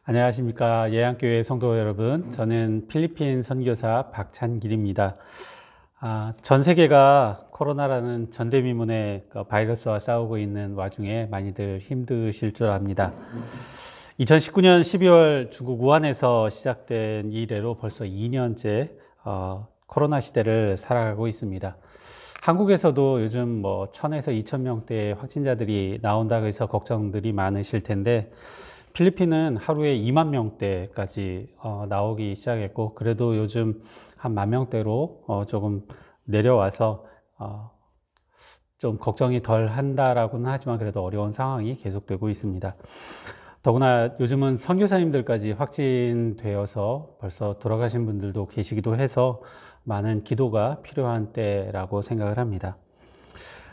안녕하십니까. 예양교회 성도 여러분. 저는 필리핀 선교사 박찬길입니다. 전 세계가 코로나라는 전대미문의 바이러스와 싸우고 있는 와중에 많이들 힘드실 줄 압니다. 2019년 12월 중국 우한에서 시작된 이래로 벌써 2년째 코로나 시대를 살아가고 있습니다. 한국에서도 요즘 1000에서 2000명대의 확진자들이 나온다고 해서 걱정들이 많으실 텐데, 필리핀은 하루에 2만 명대까지 나오기 시작했고, 그래도 요즘 한 1만 명대로 조금 내려와서 좀 걱정이 덜 한다라고는 하지만 그래도 어려운 상황이 계속되고 있습니다. 더구나 요즘은 선교사님들까지 확진되어서 벌써 돌아가신 분들도 계시기도 해서 많은 기도가 필요한 때라고 생각을 합니다.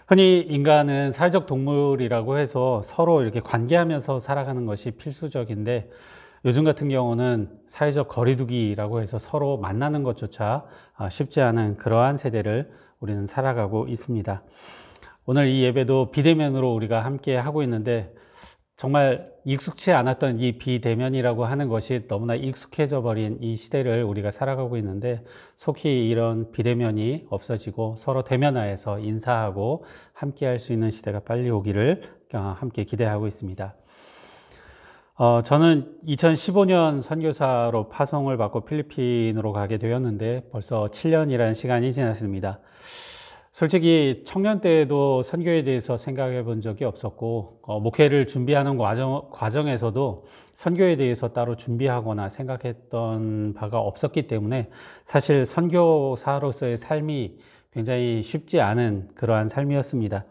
흔히 인간은 사회적 동물이라고 해서 서로 이렇게 관계하면서 살아가는 것이 필수적인데, 요즘 같은 경우는 사회적 거리두기라고 해서 서로 만나는 것조차 쉽지 않은 그러한 세대를 우리는 살아가고 있습니다. 오늘 이 예배도 비대면으로 우리가 함께 하고 있는데, 정말 익숙치 않았던 이 비대면이라고 하는 것이 너무나 익숙해져 버린 이 시대를 우리가 살아가고 있는데, 속히 이런 비대면이 없어지고 서로 대면하여서 인사하고 함께 할 수 있는 시대가 빨리 오기를 함께 기대하고 있습니다. 저는 2015년 선교사로 파송을 받고 필리핀으로 가게 되었는데 벌써 7년이라는 시간이 지났습니다. 솔직히 청년 때에도 선교에 대해서 생각해 본 적이 없었고, 목회를 준비하는 과정에서도 선교에 대해서 따로 준비하거나 생각했던 바가 없었기 때문에 사실 선교사로서의 삶이 굉장히 쉽지 않은 그러한 삶이었습니다.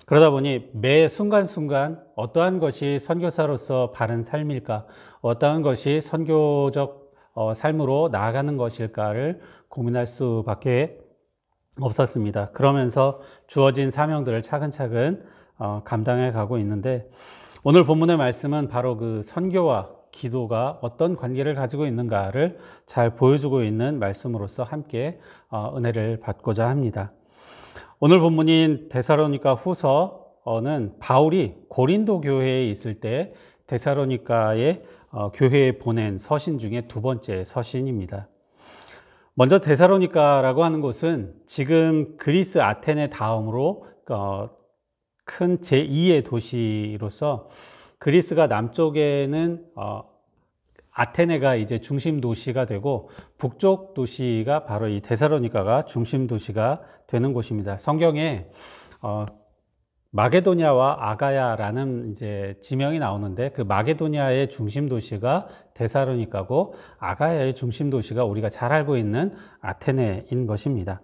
그러다 보니 매 순간순간 어떠한 것이 선교사로서 바른 삶일까, 어떠한 것이 선교적 삶으로 나아가는 것일까를 고민할 수밖에 없었습니다. 그러면서 주어진 사명들을 차근차근 감당해 가고 있는데, 오늘 본문의 말씀은 바로 그 선교와 기도가 어떤 관계를 가지고 있는가를 잘 보여주고 있는 말씀으로서 함께 은혜를 받고자 합니다. 오늘 본문인 데살로니가 후서는 바울이 고린도 교회에 있을 때 데살로니가의 교회에 보낸 서신 중에 두 번째 서신입니다. 먼저 데살로니가라고 하는 곳은 지금 그리스 아테네 다음으로 큰 제2의 도시로서, 그리스가 남쪽에는 아테네가 이제 중심 도시가 되고, 북쪽 도시가 바로 이 데살로니가가 중심 도시가 되는 곳입니다. 성경에 마게도냐와 아가야라는 이제 지명이 나오는데, 그 마게도냐의 중심 도시가 데살로니가고 아가야의 중심 도시가 우리가 잘 알고 있는 아테네인 것입니다.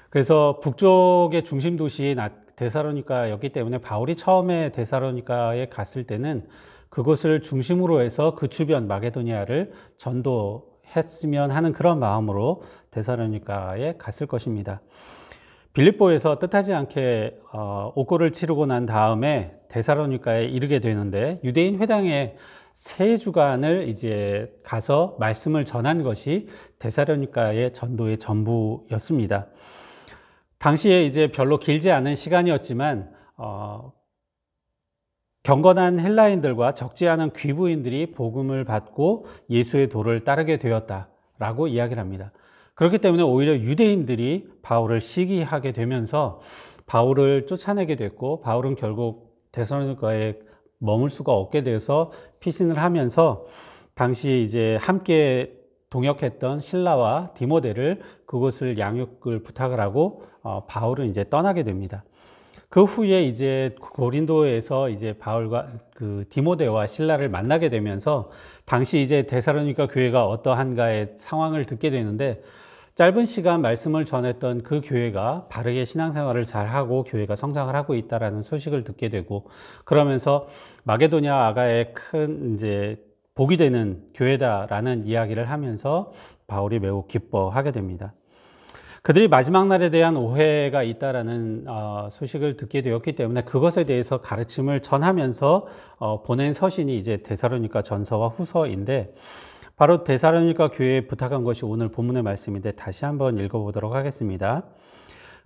그래서 북쪽의 중심 도시인 데살로니가였기 때문에 바울이 처음에 데살로니가에 갔을 때는 그곳을 중심으로 해서 그 주변 마게도냐를 전도했으면 하는 그런 마음으로 데살로니가에 갔을 것입니다. 빌립보에서 뜻하지 않게 옥고를 치르고 난 다음에 데살로니가에 이르게 되는데, 유대인 회당에 3주간을 이제 가서 말씀을 전한 것이 데살로니가의 전도의 전부였습니다. 당시에 이제 별로 길지 않은 시간이었지만 경건한 헬라인들과 적지 않은 귀부인들이 복음을 받고 예수의 도를 따르게 되었다라고 이야기를 합니다. 그렇기 때문에 오히려 유대인들이 바울을 시기하게 되면서 바울을 쫓아내게 됐고, 바울은 결국 데살로니가에 머물 수가 없게 되어서 피신을 하면서 당시 이제 함께 동역했던 실라와 디모데를 그곳을 양육을 부탁을 하고 바울은 이제 떠나게 됩니다. 그 후에 이제 고린도에서 이제 바울과 그 디모데와 실라를 만나게 되면서 당시 이제 데살로니가 교회가 어떠한가의 상황을 듣게 되는데, 짧은 시간 말씀을 전했던 그 교회가 바르게 신앙생활을 잘하고 교회가 성장을 하고 있다라는 소식을 듣게 되고, 그러면서 마게도냐 아가의 큰 이제 복이 되는 교회다라는 이야기를 하면서 바울이 매우 기뻐하게 됩니다. 그들이 마지막 날에 대한 오해가 있다라는 소식을 듣게 되었기 때문에 그것에 대해서 가르침을 전하면서 보낸 서신이 이제 데살로니가 전서와 후서인데, 바로 데살로니가 교회에 부탁한 것이 오늘 본문의 말씀인데 다시 한번 읽어보도록 하겠습니다.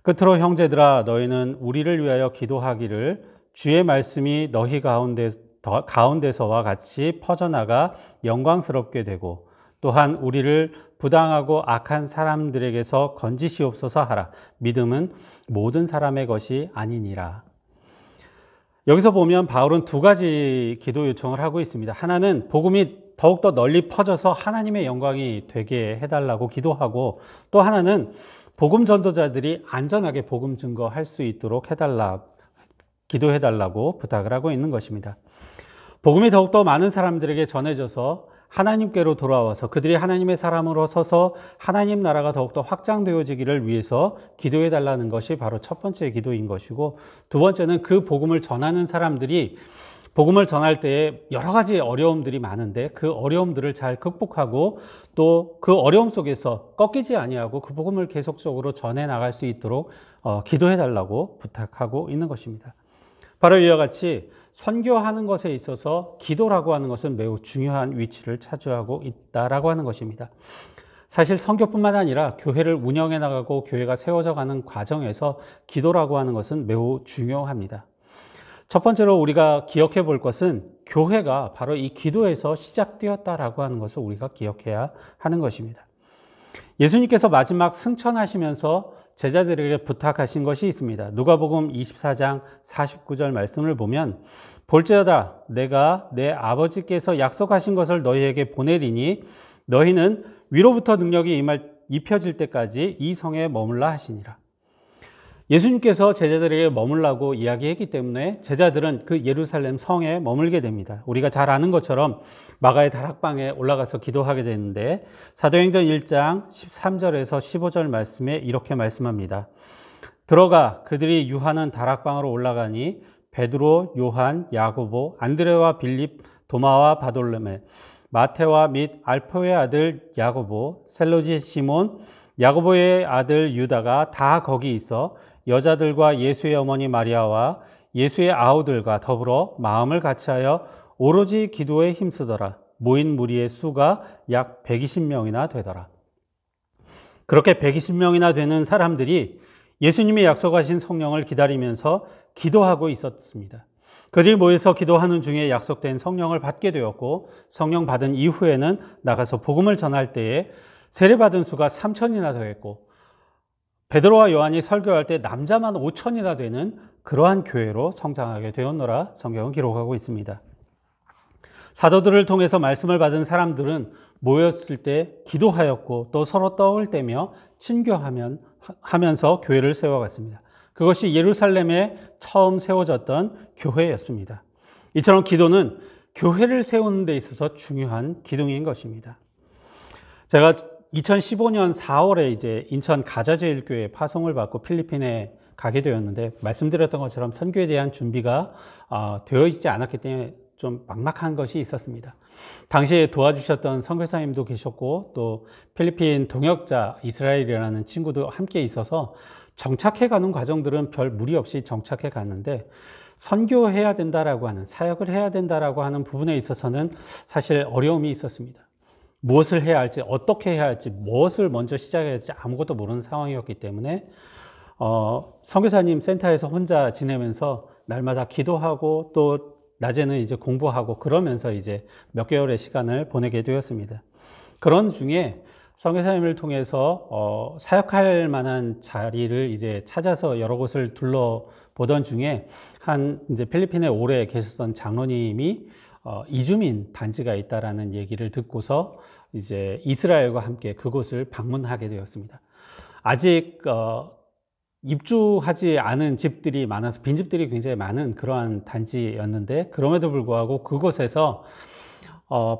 끝으로 형제들아, 너희는 우리를 위하여 기도하기를, 주의 말씀이 너희 가운데 가운데서와 같이 퍼져나가 영광스럽게 되고 또한 우리를 부당하고 악한 사람들에게서 건지시옵소서 하라. 믿음은 모든 사람의 것이 아니니라. 여기서 보면 바울은 두 가지 기도 요청을 하고 있습니다. 하나는 복음이 더욱더 널리 퍼져서 하나님의 영광이 되게 해달라고 기도하고, 또 하나는 복음 전도자들이 안전하게 복음 증거할 수 있도록 기도해달라고 부탁을 하고 있는 것입니다. 복음이 더욱더 많은 사람들에게 전해져서 하나님께로 돌아와서 그들이 하나님의 사람으로 서서 하나님 나라가 더욱더 확장되어지기를 위해서 기도해달라는 것이 바로 첫 번째 기도인 것이고, 두 번째는 그 복음을 전하는 사람들이 복음을 전할 때에 여러 가지 어려움들이 많은데 그 어려움들을 잘 극복하고 또 그 어려움 속에서 꺾이지 아니하고 그 복음을 계속적으로 전해 나갈 수 있도록 기도해달라고 부탁하고 있는 것입니다. 바로 이와 같이 선교하는 것에 있어서 기도라고 하는 것은 매우 중요한 위치를 차지하고 있다라고 하는 것입니다. 사실 선교뿐만 아니라 교회를 운영해 나가고 교회가 세워져 가는 과정에서 기도라고 하는 것은 매우 중요합니다. 첫 번째로 우리가 기억해 볼 것은 교회가 바로 이 기도에서 시작되었다라고 하는 것을 우리가 기억해야 하는 것입니다. 예수님께서 마지막 승천하시면서 제자들에게 부탁하신 것이 있습니다. 누가복음 24장 49절 말씀을 보면 볼지어다 내가 내 아버지께서 약속하신 것을 너희에게 보내리니 너희는 위로부터 능력이 입혀질 때까지 이 성에 머물라 하시니라. 예수님께서 제자들에게 머물라고 이야기했기 때문에 제자들은 그 예루살렘 성에 머물게 됩니다. 우리가 잘 아는 것처럼 마가의 다락방에 올라가서 기도하게 되는데 사도행전 1장 13절에서 15절 말씀에 이렇게 말씀합니다. 들어가 그들이 유하는 다락방으로 올라가니 베드로, 요한, 야고보, 안드레와 빌립, 도마와 바돌로메, 마테와 및 알포의 아들 야고보, 셀로지 시몬, 야고보의 아들 유다가 다 거기 있어 여자들과 예수의 어머니 마리아와 예수의 아우들과 더불어 마음을 같이하여 오로지 기도에 힘쓰더라. 모인 무리의 수가 약 120명이나 되더라. 그렇게 120명이나 되는 사람들이 예수님이 약속하신 성령을 기다리면서 기도하고 있었습니다. 그들이 모여서 기도하는 중에 약속된 성령을 받게 되었고, 성령 받은 이후에는 나가서 복음을 전할 때에 세례받은 수가 3천이나 더했고, 베드로와 요한이 설교할 때 남자만 5천이나 되는 그러한 교회로 성장하게 되었노라 성경은 기록하고 있습니다. 사도들을 통해서 말씀을 받은 사람들은 모였을 때 기도하였고 또 서로 떡을 떼며 친교하면서 교회를 세워갔습니다. 그것이 예루살렘에 처음 세워졌던 교회였습니다. 이처럼 기도는 교회를 세우는 데 있어서 중요한 기둥인 것입니다. 제가 2015년 4월에 이제 인천 가자제일교회 파송을 받고 필리핀에 가게 되었는데, 말씀드렸던 것처럼 선교에 대한 준비가 되어 있지 않았기 때문에 좀 막막한 것이 있었습니다. 당시에 도와주셨던 선교사님도 계셨고 또 필리핀 동역자 이스라엘이라는 친구도 함께 있어서 정착해 가는 과정들은 별 무리 없이 정착해 갔는데, 선교해야 된다라고 하는, 사역을 해야 된다라고 하는 부분에 있어서는 사실 어려움이 있었습니다. 무엇을 해야 할지, 어떻게 해야 할지, 무엇을 먼저 시작해야 할지 아무것도 모르는 상황이었기 때문에 선교사님 센터에서 혼자 지내면서 날마다 기도하고 또 낮에는 이제 공부하고 그러면서 이제 몇 개월의 시간을 보내게 되었습니다. 그런 중에 선교사님을 통해서 사역할 만한 자리를 이제 찾아서 여러 곳을 둘러보던 중에 이제 필리핀에 오래 계셨던 장로님이 이주민 단지가 있다라는 얘기를 듣고서 이제 이스라엘과 함께 그곳을 방문하게 되었습니다. 아직 입주하지 않은 집들이 많아서 빈집들이 굉장히 많은 그러한 단지였는데, 그럼에도 불구하고 그곳에서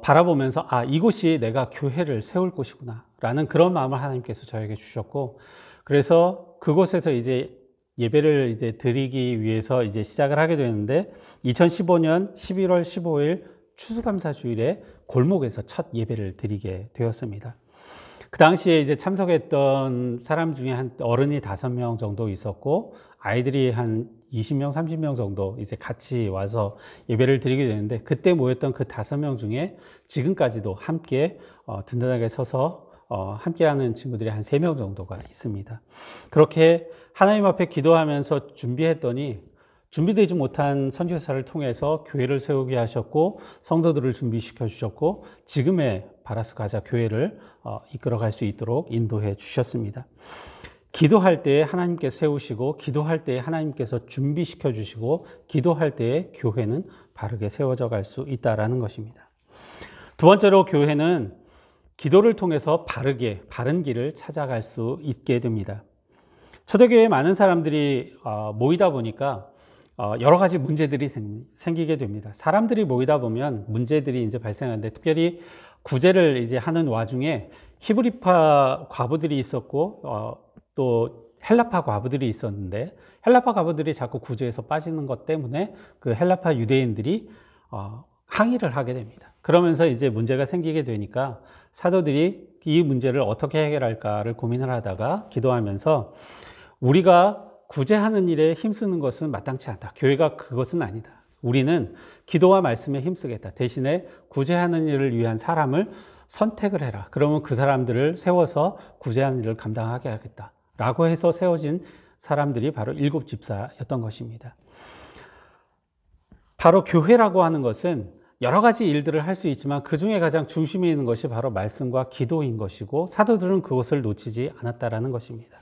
바라보면서 이곳이 내가 교회를 세울 곳이구나 라는 그런 마음을 하나님께서 저에게 주셨고, 그래서 그곳에서 이제 예배를 이제 드리기 위해서 이제 시작을 하게 되는데 2015년 11월 15일 추수감사주일에 골목에서 첫 예배를 드리게 되었습니다. 그 당시에 이제 참석했던 사람 중에 한 어른이 5명 정도 있었고 아이들이 한 20명, 30명 정도 이제 같이 와서 예배를 드리게 되는데, 그때 모였던 그 5명 중에 지금까지도 함께 든든하게 서서 함께하는 친구들이 한 3명 정도가 있습니다. 그렇게 하나님 앞에 기도하면서 준비했더니 준비되지 못한 선교사를 통해서 교회를 세우게 하셨고 성도들을 준비시켜 주셨고 지금의 바라스 가자 교회를 이끌어갈 수 있도록 인도해 주셨습니다. 기도할 때에 하나님께서 세우시고 기도할 때에 하나님께서 준비시켜 주시고 기도할 때에 교회는 바르게 세워져 갈 수 있다라는 것입니다. 두 번째로 교회는 기도를 통해서 바른 길을 찾아갈 수 있게 됩니다. 초대교회에 많은 사람들이 모이다 보니까 여러 가지 문제들이 생기게 됩니다. 사람들이 모이다 보면 문제들이 이제 발생하는데 특별히 구제를 이제 하는 와중에 히브리파 과부들이 있었고 또 헬라파 과부들이 있었는데 헬라파 과부들이 자꾸 구제에서 빠지는 것 때문에 그 헬라파 유대인들이 항의를 하게 됩니다. 그러면서 이제 문제가 생기게 되니까 사도들이 이 문제를 어떻게 해결할까를 고민을 하다가 기도하면서 우리가 구제하는 일에 힘쓰는 것은 마땅치 않다. 교회가 그것은 아니다. 우리는 기도와 말씀에 힘쓰겠다. 대신에 구제하는 일을 위한 사람을 선택을 해라. 그러면 그 사람들을 세워서 구제하는 일을 감당하게 하겠다. 라고 해서 세워진 사람들이 바로 7 집사였던 것입니다. 바로 교회라고 하는 것은 여러 가지 일들을 할 수 있지만 그 중에 가장 중심에 있는 것이 바로 말씀과 기도인 것이고 사도들은 그것을 놓치지 않았다라는 것입니다.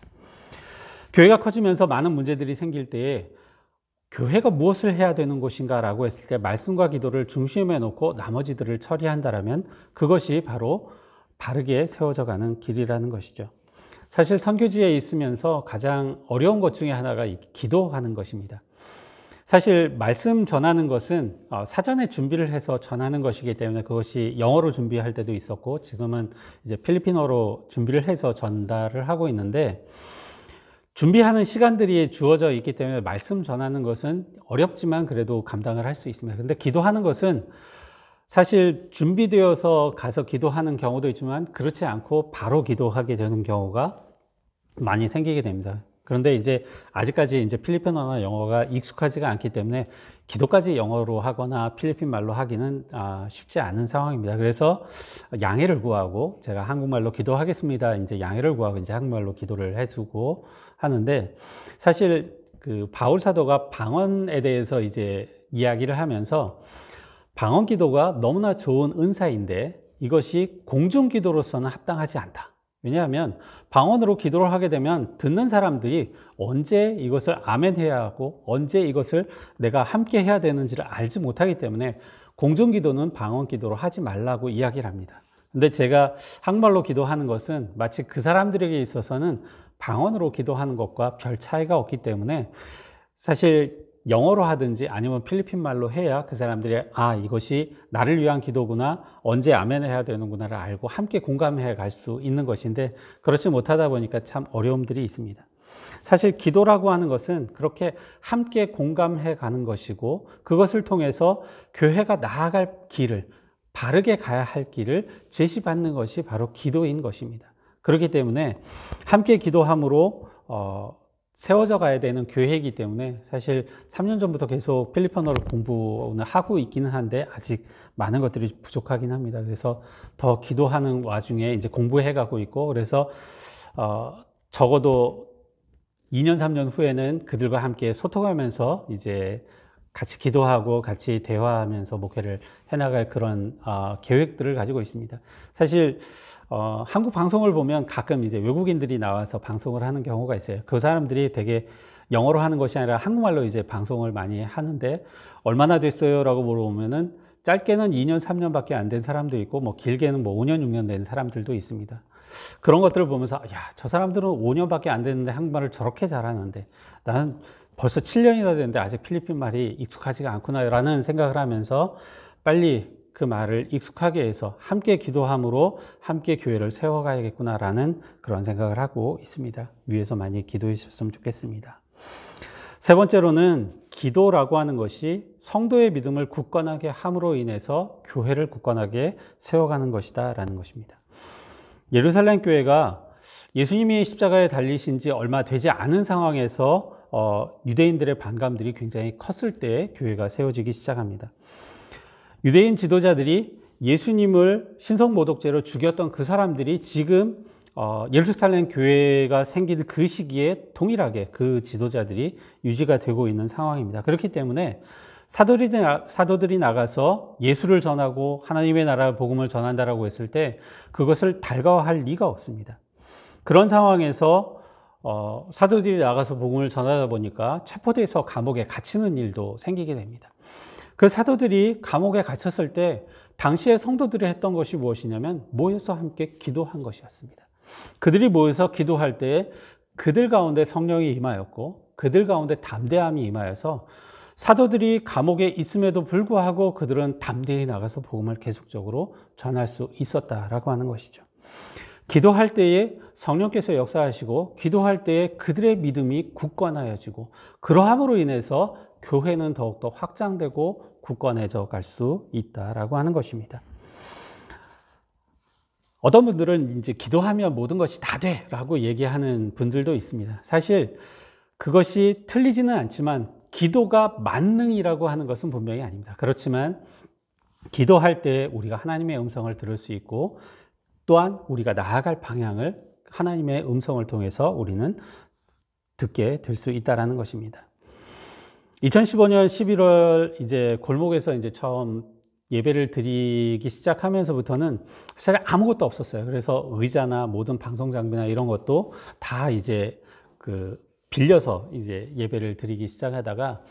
교회가 커지면서 많은 문제들이 생길 때에 교회가 무엇을 해야 되는 것인가 라고 했을 때 말씀과 기도를 중심에 놓고 나머지들을 처리한다라면 그것이 바로 바르게 세워져 가는 길이라는 것이죠. 사실 선교지에 있으면서 가장 어려운 것 중에 하나가 기도하는 것입니다. 사실 말씀 전하는 것은 사전에 준비를 해서 전하는 것이기 때문에 그것이 영어로 준비할 때도 있었고 지금은 이제 필리핀어로 준비를 해서 전달을 하고 있는데 준비하는 시간들이 주어져 있기 때문에 말씀 전하는 것은 어렵지만 그래도 감당을 할 수 있습니다. 근데 기도하는 것은 사실 준비되어서 가서 기도하는 경우도 있지만 그렇지 않고 바로 기도하게 되는 경우가 많이 생기게 됩니다. 그런데 이제 아직까지 이제 필리핀어나 영어가 익숙하지가 않기 때문에 기도까지 영어로 하거나 필리핀 말로 하기는 쉽지 않은 상황입니다. 그래서 양해를 구하고 제가 한국말로 기도하겠습니다. 이제 양해를 구하고 이제 한국말로 기도를 해주고 하는데 사실 그 바울 사도가 방언에 대해서 이제 이야기를 하면서 방언 기도가 너무나 좋은 은사인데 이것이 공중 기도로서는 합당하지 않다. 왜냐하면 방언으로 기도를 하게 되면 듣는 사람들이 언제 이것을 아멘 해야 하고 언제 이것을 내가 함께 해야 되는지를 알지 못하기 때문에 공중 기도는 방언 기도로 하지 말라고 이야기를 합니다. 근데 제가 한국말로 기도하는 것은 마치 그 사람들에게 있어서는 방언으로 기도하는 것과 별 차이가 없기 때문에 사실 영어로 하든지 아니면 필리핀 말로 해야 그 사람들이 이것이 나를 위한 기도구나 언제 아멘 해야 되는구나를 알고 함께 공감해 갈 수 있는 것인데 그렇지 못하다 보니까 참 어려움들이 있습니다. 사실 기도라고 하는 것은 그렇게 함께 공감해 가는 것이고 그것을 통해서 교회가 나아갈 길을 바르게 가야 할 길을 제시받는 것이 바로 기도인 것입니다. 그렇기 때문에 함께 기도함으로 세워져 가야 되는 교회이기 때문에 사실 3년 전부터 계속 필리핀어를 공부는 하고 있기는 한데 아직 많은 것들이 부족하긴 합니다. 그래서 더 기도하는 와중에 이제 공부해 가고 있고 그래서 적어도 2년, 3년 후에는 그들과 함께 소통하면서 이제 같이 기도하고 같이 대화하면서 목회를 해나갈 그런 계획들을 가지고 있습니다. 사실 한국 방송을 보면 가끔 이제 외국인들이 나와서 방송을 하는 경우가 있어요. 그 사람들이 되게 영어로 하는 것이 아니라 한국말로 이제 방송을 많이 하는데 얼마나 됐어요? 라고 물어보면은 짧게는 2년, 3년밖에 안 된 사람도 있고 뭐 길게는 뭐 5년, 6년 된 사람들도 있습니다. 그런 것들을 보면서 저 사람들은 5년밖에 안 됐는데 한국말을 저렇게 잘하는데 나는 벌써 7년이나 됐는데 아직 필리핀 말이 익숙하지가 않구나 라는 생각을 하면서 빨리 그 말을 익숙하게 해서 함께 기도함으로 함께 교회를 세워가야겠구나라는 그런 생각을 하고 있습니다. 위에서 많이 기도해 주셨으면 좋겠습니다. 세 번째로는 기도라고 하는 것이 성도의 믿음을 굳건하게 함으로 인해서 교회를 굳건하게 세워가는 것이다 라는 것입니다. 예루살렘 교회가 예수님이 십자가에 달리신 지 얼마 되지 않은 상황에서 유대인들의 반감들이 굉장히 컸을 때 교회가 세워지기 시작합니다. 유대인 지도자들이 예수님을 신성모독죄로 죽였던 그 사람들이 지금 예루살렘 교회가 생긴 그 시기에 동일하게 그 지도자들이 유지가 되고 있는 상황입니다. 그렇기 때문에 사도들이 나가서 예수를 전하고 하나님의 나라 복음을 전한다라고 했을 때 그것을 달가워할 리가 없습니다. 그런 상황에서 사도들이 나가서 복음을 전하다 보니까 체포돼서 감옥에 갇히는 일도 생기게 됩니다. 그 사도들이 감옥에 갇혔을 때 당시에 성도들이 했던 것이 무엇이냐면 모여서 함께 기도한 것이었습니다. 그들이 모여서 기도할 때 그들 가운데 성령이 임하였고 그들 가운데 담대함이 임하여서 사도들이 감옥에 있음에도 불구하고 그들은 담대히 나가서 복음을 계속적으로 전할 수 있었다라고 하는 것이죠. 기도할 때에 성령께서 역사하시고 기도할 때에 그들의 믿음이 굳건하여지고 그러함으로 인해서 교회는 더욱더 확장되고 굳건해져 갈 수 있다라고 하는 것입니다. 어떤 분들은 이제 기도하면 모든 것이 다 돼라고 얘기하는 분들도 있습니다. 사실 그것이 틀리지는 않지만 기도가 만능이라고 하는 것은 분명히 아닙니다. 그렇지만 기도할 때 우리가 하나님의 음성을 들을 수 있고 또한 우리가 나아갈 방향을 하나님의 음성을 통해서 우리는 듣게 될 수 있다라는 것입니다. 2015년 11월 이제 골목에서 이제 처음 예배를 드리기 시작하면서부터는 사실 아무것도 없었어요. 그래서 의자나 모든 방송 장비나 이런 것도 다 이제 빌려서 이제 예배를 드리기 시작하다가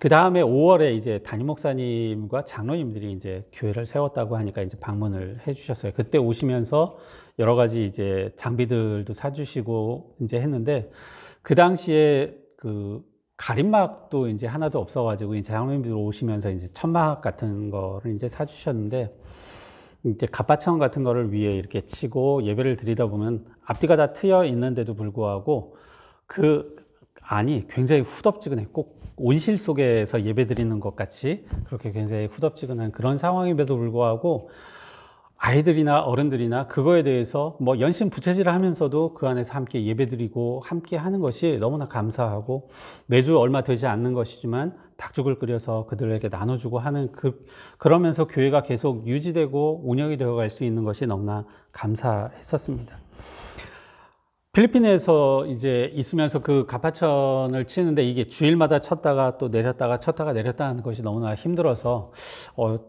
그 다음에 5월에 이제 담임 목사님과 장로님들이 이제 교회를 세웠다고 하니까 이제 방문을 해주셨어요. 그때 오시면서 여러 가지 이제 장비들도 사주시고 이제 했는데 그 당시에 가림막도 이제 하나도 없어가지고 이제 장로님들 오시면서 이제 천막 같은 거를 이제 사주셨는데 이제 갑바천 같은 거를 위에 이렇게 치고 예배를 드리다 보면 앞뒤가 다 트여 있는데도 불구하고 그 안이 굉장히 후덥지근해. 꼭 온실 속에서 예배 드리는 것 같이 그렇게 굉장히 후덥지근한 그런 상황임에도 불구하고 아이들이나 어른들이나 그거에 대해서 뭐 연신 부채질을 하면서도 그 안에서 함께 예배드리고 함께 하는 것이 너무나 감사하고 매주 얼마 되지 않는 것이지만 닭죽을 끓여서 그들에게 나눠주고 하는 그러면서 교회가 계속 유지되고 운영이 되어 갈 수 있는 것이 너무나 감사했었습니다. 필리핀에서 이제 있으면서 그 갑하천을 치는데 이게 주일마다 쳤다가 또 내렸다가 쳤다가 내렸다 하는 것이 너무나 힘들어서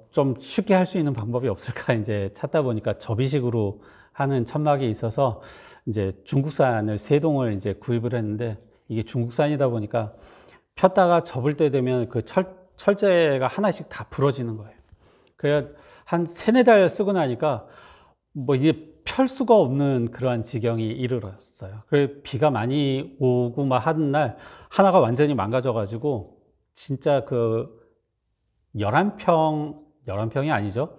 좀 쉽게 할 수 있는 방법이 없을까 이제 찾다 보니까 접이식으로 하는 천막이 있어서 이제 중국산을 3동을 이제 구입을 했는데 이게 중국산이다 보니까 폈다가 접을 때 되면 그 철제가 하나씩 다 부러지는 거예요. 그래야 한 3-4달 쓰고 나니까 뭐 이게 펼 수가 없는 그러한 지경이 이르렀어요. 그래서 비가 많이 오고 막 하는 날 하나가 완전히 망가져가지고 진짜 11평이 아니죠.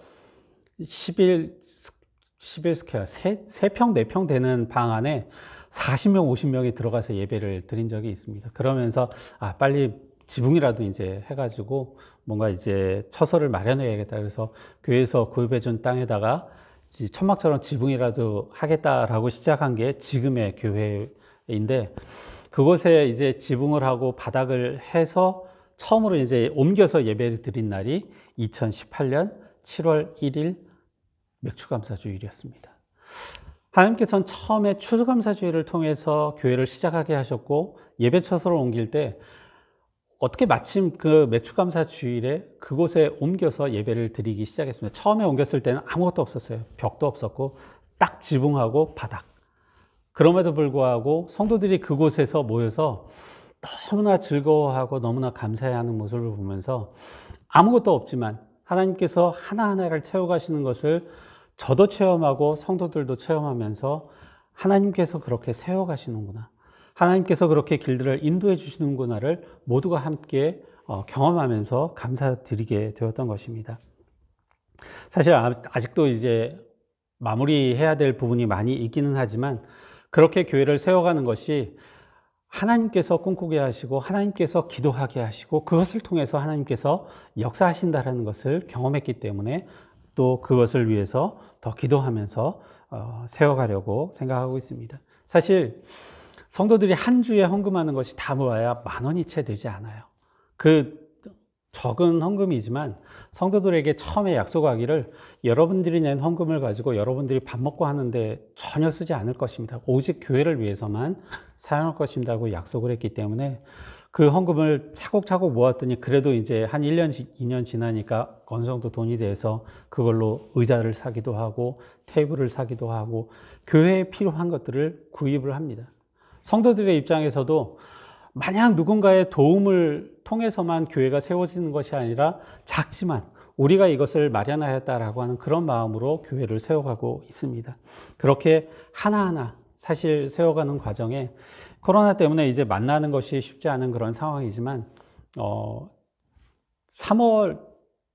11스퀘어, 3평, 4평 되는 방 안에 40명, 50명이 들어가서 예배를 드린 적이 있습니다. 그러면서 빨리 지붕이라도 이제 해가지고 뭔가 이제 처소를 마련해야겠다. 그래서 교회에서 구입해준 땅에다가 천막처럼 지붕이라도 하겠다라고 시작한 게 지금의 교회인데 그곳에 이제 지붕을 하고 바닥을 해서 처음으로 이제 옮겨서 예배를 드린 날이 2018년 7월 1일 맥주감사주일이었습니다. 하나님께서는 처음에 추수감사주일을 통해서 교회를 시작하게 하셨고 예배 처소를 옮길 때 어떻게 마침 그 맥주감사 주일에 그곳에 옮겨서 예배를 드리기 시작했습니다. 처음에 옮겼을 때는 아무것도 없었어요. 벽도 없었고 딱 지붕하고 바닥. 그럼에도 불구하고 성도들이 그곳에서 모여서 너무나 즐거워하고 너무나 감사해하는 모습을 보면서 아무것도 없지만 하나님께서 하나하나를 채워가시는 것을 저도 체험하고 성도들도 체험하면서 하나님께서 그렇게 세워가시는구나. 하나님께서 그렇게 길들을 인도해 주시는구나를 모두가 함께 경험하면서 감사드리게 되었던 것입니다. 사실 아직도 이제 마무리해야 될 부분이 많이 있기는 하지만 그렇게 교회를 세워가는 것이 하나님께서 꿈꾸게 하시고 하나님께서 기도하게 하시고 그것을 통해서 하나님께서 역사하신다는 것을 경험했기 때문에 또 그것을 위해서 더 기도하면서 세워가려고 생각하고 있습니다. 사실 성도들이 한 주에 헌금하는 것이 다 모아야 10,000원이 채 되지 않아요. 적은 헌금이지만 성도들에게 처음에 약속하기를 여러분들이 낸 헌금을 가지고 여러분들이 밥 먹고 하는데 전혀 쓰지 않을 것입니다. 오직 교회를 위해서만 사용할 것입니다고 약속을 했기 때문에 그 헌금을 차곡차곡 모았더니 그래도 이제 한 1년, 2년 지나니까 어느 정도 돈이 돼서 그걸로 의자를 사기도 하고 테이블을 사기도 하고 교회에 필요한 것들을 구입을 합니다. 성도들의 입장에서도 만약 누군가의 도움을 통해서만 교회가 세워지는 것이 아니라 작지만 우리가 이것을 마련하였다라고 하는 그런 마음으로 교회를 세워가고 있습니다. 그렇게 하나하나 사실 세워가는 과정에 코로나 때문에 이제 만나는 것이 쉽지 않은 그런 상황이지만,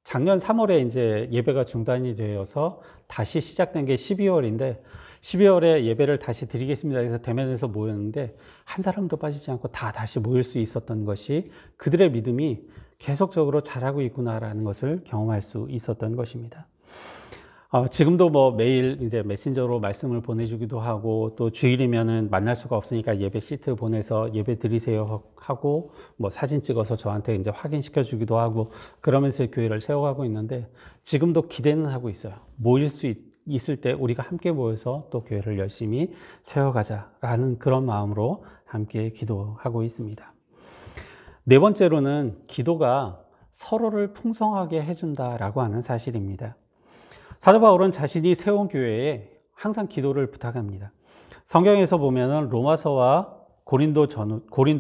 작년 3월에 이제 예배가 중단이 되어서 다시 시작된 게 12월인데, 12월에 예배를 다시 드리겠습니다. 그래서 대면에서 모였는데, 한 사람도 빠지지 않고 다 다시 모일 수 있었던 것이 그들의 믿음이 계속적으로 자라고 있구나라는 것을 경험할 수 있었던 것입니다. 지금도 뭐 매일 이제 메신저로 말씀을 보내주기도 하고 또 주일이면은 만날 수가 없으니까 예배 시트 보내서 예배 드리세요 하고 뭐 사진 찍어서 저한테 이제 확인시켜 주기도 하고 그러면서 교회를 세워가고 있는데 지금도 기대는 하고 있어요. 모일 수 있을 때 우리가 함께 모여서 또 교회를 열심히 세워가자라는 그런 마음으로 함께 기도하고 있습니다. 네 번째로는 기도가 서로를 풍성하게 해준다라고 하는 사실입니다. 사도 바울은 자신이 세운 교회에 항상 기도를 부탁합니다. 성경에서 보면은 로마서와 고린도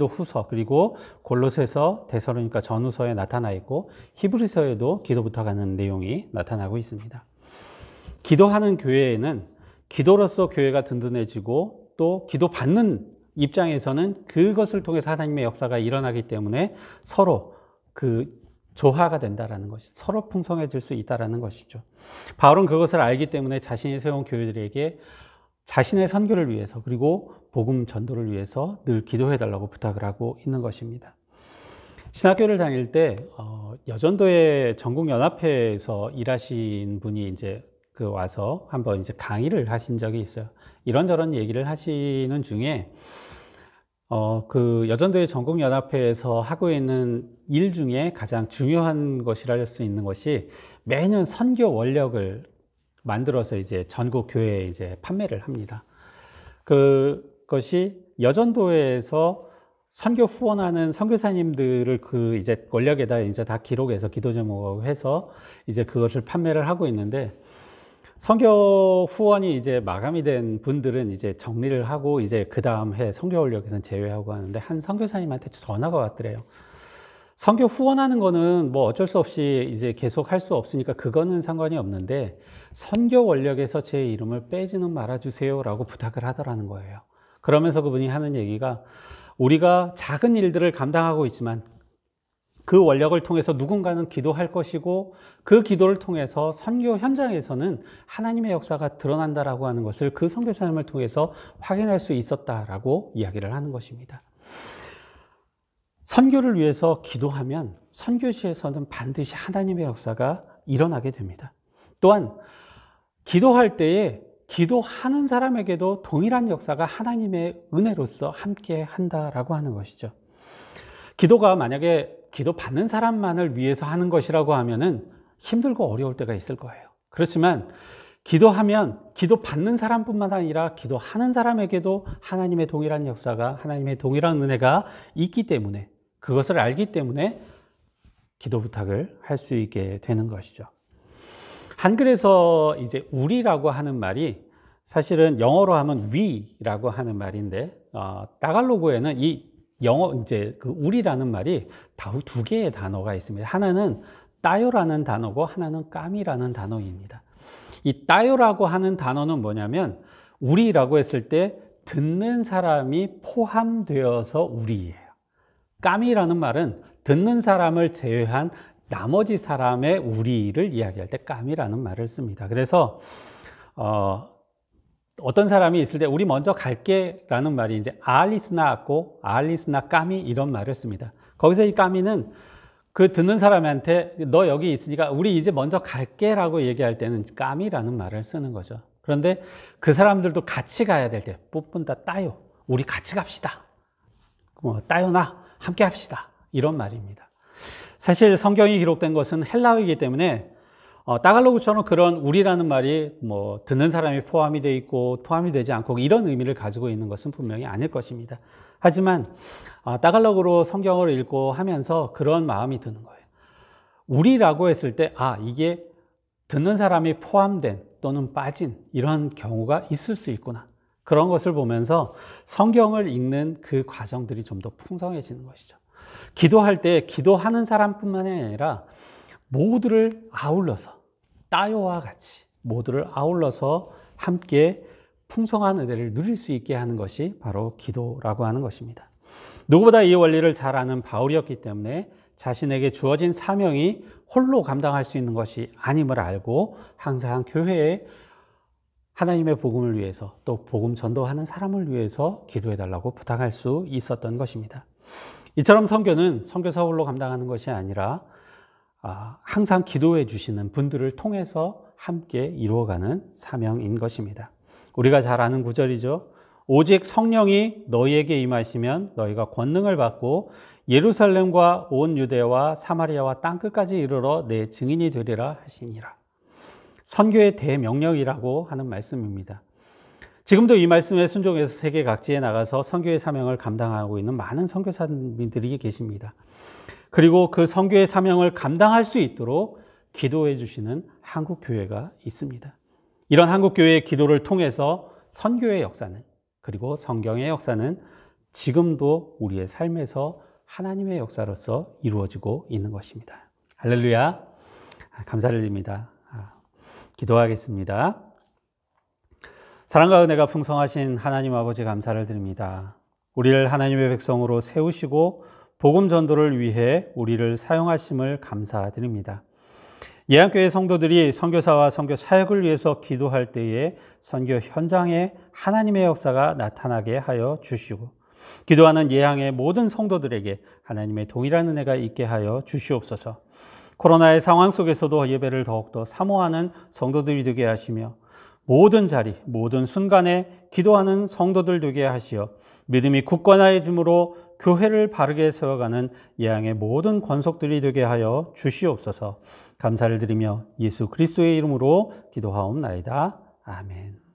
후서 그리고 골로새서, 데살로니가 전후서에 나타나 있고 히브리서에도 기도 부탁하는 내용이 나타나고 있습니다. 기도하는 교회에는 기도로서 교회가 든든해지고 또 기도받는 입장에서는 그것을 통해서 하나님의 역사가 일어나기 때문에 서로 조화가 된다라는 것이 서로 풍성해질 수 있다라는 것이죠. 바울은 그것을 알기 때문에 자신이 세운 교회들에게 자신의 선교를 위해서 그리고 복음 전도를 위해서 늘 기도해달라고 부탁을 하고 있는 것입니다. 신학교를 다닐 때 여전도의 전국연합회에서 일하신 분이 이제 와서 한번 이제 강의를 하신 적이 있어요. 이런저런 얘기를 하시는 중에 여전도의 전국연합회에서 하고 있는 일 중에 가장 중요한 것이라 할 수 있는 것이 매년 선교 원력을 만들어서 이제 전국 교회에 이제 판매를 합니다. 그것이 여전도에서 선교 후원하는 선교사님들을 이제 원력에다 이제 다 기록해서 기도 제목으로 해서 이제 그것을 판매를 하고 있는데 선교 후원이 이제 마감이 된 분들은 이제 정리를 하고 이제 그 다음 해 선교 원력에서는 제외하고 하는데 한 선교사님한테 전화가 왔더래요. 선교 후원하는 거는 뭐 어쩔 수 없이 이제 계속 할 수 없으니까 그거는 상관이 없는데 선교 원력에서 제 이름을 빼지는 말아주세요라고 부탁을 하더라는 거예요. 그러면서 그분이 하는 얘기가 우리가 작은 일들을 감당하고 있지만 그 원력을 통해서 누군가는 기도할 것이고 그 기도를 통해서 선교 현장에서는 하나님의 역사가 드러난다라고 하는 것을 그 선교사님을 통해서 확인할 수 있었다라고 이야기를 하는 것입니다. 선교를 위해서 기도하면 선교지에서는 반드시 하나님의 역사가 일어나게 됩니다. 또한 기도할 때에 기도하는 사람에게도 동일한 역사가 하나님의 은혜로서 함께 한다라고 하는 것이죠. 기도가 만약에 기도 받는 사람만을 위해서 하는 것이라고 하면은 힘들고 어려울 때가 있을 거예요. 그렇지만 기도하면 기도 받는 사람뿐만 아니라 기도하는 사람에게도 하나님의 동일한 역사가 하나님의 동일한 은혜가 있기 때문에 그것을 알기 때문에 기도 부탁을 할 수 있게 되는 것이죠. 한글에서 이제 우리라고 하는 말이 사실은 영어로 하면 we라고 하는 말인데 따갈로그에는 이 이제 우리라는 말이 두 개의 단어가 있습니다. 하나는 따요라는 단어고 하나는 까미라는 단어입니다. 이 따요라고 하는 단어는 뭐냐면 우리라고 했을 때 듣는 사람이 포함되어서 우리예요. 까미라는 말은 듣는 사람을 제외한 나머지 사람의 우리를 이야기할 때 까미라는 말을 씁니다. 그래서 어떤 사람이 있을 때 우리 먼저 갈게 라는 말이 이제 알리스나 않고 알리스나 까미 이런 말을 씁니다. 거기서 이 까미는 그 듣는 사람한테 너 여기 있으니까 우리 이제 먼저 갈게 라고 얘기할 때는 까미라는 말을 쓰는 거죠. 그런데 그 사람들도 같이 가야 될 때 뿌뿐다 따요 우리 같이 갑시다. 따요나 함께 합시다 이런 말입니다. 사실 성경이 기록된 것은 헬라어이기 때문에 따갈로그처럼 그런 우리라는 말이 뭐 듣는 사람이 포함이 되어 있고 포함이 되지 않고 이런 의미를 가지고 있는 것은 분명히 아닐 것입니다. 하지만 따갈로그로 성경을 읽고 하면서 그런 마음이 드는 거예요. 우리라고 했을 때 이게 듣는 사람이 포함된 또는 빠진 이런 경우가 있을 수 있구나. 그런 것을 보면서 성경을 읽는 그 과정들이 좀 더 풍성해지는 것이죠. 기도할 때 기도하는 사람뿐만 아니라 모두를 아울러서 따요와 같이 모두를 아울러서 함께 풍성한 은혜를 누릴 수 있게 하는 것이 바로 기도라고 하는 것입니다. 누구보다 이 원리를 잘 아는 바울이었기 때문에 자신에게 주어진 사명이 홀로 감당할 수 있는 것이 아님을 알고 항상 교회에 하나님의 복음을 위해서 또 복음 전도하는 사람을 위해서 기도해달라고 부탁할 수 있었던 것입니다. 이처럼 선교는 선교사 홀로 감당하는 것이 아니라 항상 기도해 주시는 분들을 통해서 함께 이루어가는 사명인 것입니다. 우리가 잘 아는 구절이죠. 오직 성령이 너희에게 임하시면 너희가 권능을 받고 예루살렘과 온 유대와 사마리아와 땅끝까지 이르러 내 증인이 되리라 하시니라. 선교의 대명령이라고 하는 말씀입니다. 지금도 이 말씀에 순종해서 세계 각지에 나가서 선교의 사명을 감당하고 있는 많은 선교사님들이 계십니다. 그리고 그 선교의 사명을 감당할 수 있도록 기도해 주시는 한국교회가 있습니다. 이런 한국교회의 기도를 통해서 선교의 역사는 그리고 성경의 역사는 지금도 우리의 삶에서 하나님의 역사로서 이루어지고 있는 것입니다. 할렐루야, 감사를 드립니다. 기도하겠습니다. 사랑과 은혜가 풍성하신 하나님 아버지 감사를 드립니다. 우리를 하나님의 백성으로 세우시고 복음 전도를 위해 우리를 사용하심을 감사드립니다. 예안교회 성도들이 선교사와 선교 사역을 위해서 기도할 때에 선교 현장에 하나님의 역사가 나타나게 하여 주시고 기도하는 예항의 모든 성도들에게 하나님의 동일한 은혜가 있게 하여 주시옵소서. 코로나의 상황 속에서도 예배를 더욱더 사모하는 성도들이 되게 하시며 모든 자리, 모든 순간에 기도하는 성도들 되게 하시어 믿음이 굳건해짐으로 교회를 바르게 세워가는 예항의 모든 권속들이 되게 하여 주시옵소서. 감사를 드리며 예수 그리스도의 이름으로 기도하옵나이다. 아멘.